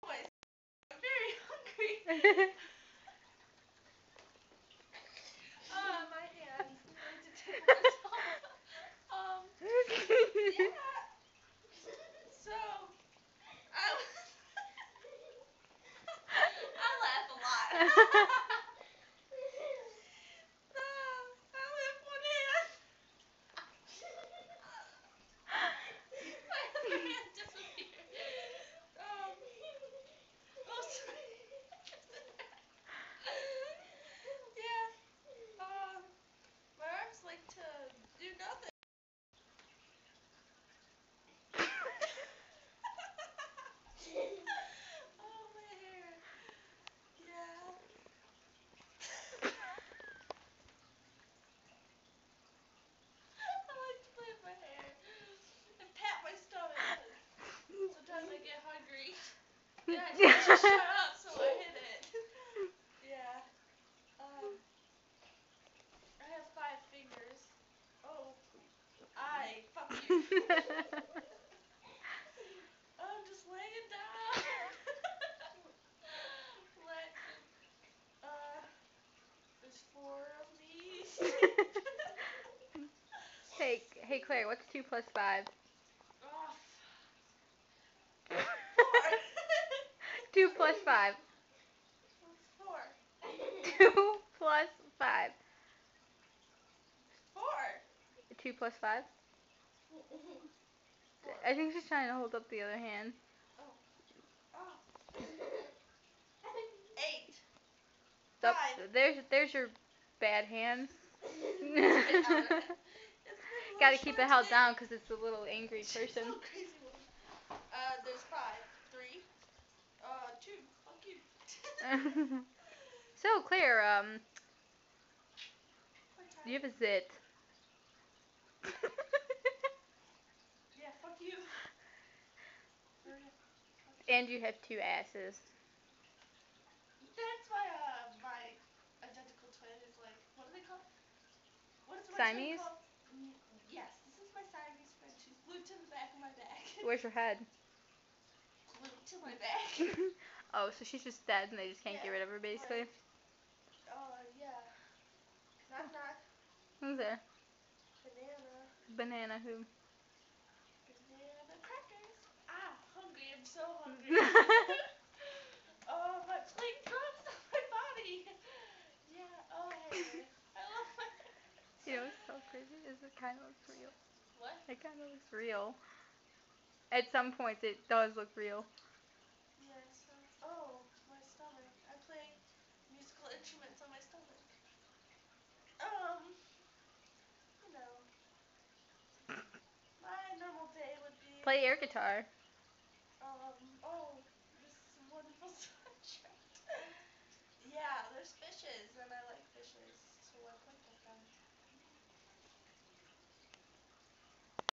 Anyways, I'm very hungry. My hands. I like to tickle myself. Yeah. So, I laugh a lot. I only have one hand. My other hand disappeared. Oh, sorry. Yeah. My arms like to do nothing. Oh, my hair. Yeah. I like to play with my hair and pat my stomach because sometimes I get hungry. And I tell it to shut up, so I hit it. Yeah. I have 5 fingers. Oh. Fuck you. I'm just laying down. Relaxing. There's 4 of these. Hey Claire, what's 2 plus 5? Oh, 4. 2 plus 5. What's 4? 2 plus 5. 4. 2 plus 5? 4. I think she's trying to hold up the other hand. Oh. 8. Oh, 5. there's your bad hand. It's been a little Gotta keep short it held today. down because it's a little angry She's person. so crazy one. There's 5. 3. 2. Fuck you. So Claire, What time? you have a zit. Yeah, fuck you. Hurry up. And you have 2 asses. That's why my identical twin is like, what are they called? What is my twin Siamese? called? Yes, this is my Siamese twin. She's glued to the back of my back. Where's your head? Glued to my back. Oh, so she's just dead and they just can't get rid of her, basically? Yeah. Knock knock. Who's there? Banana. Banana who? Banana crackers. Hungry. I'm so hungry. My plate drops on my body. Yeah. Oh, hey. I love my You know what's so crazy is it kind of looks real. What? It kind of looks real. At some points it does look real. Yeah, my stomach. I play musical instruments on my stomach. You know, my normal day would be Play air guitar.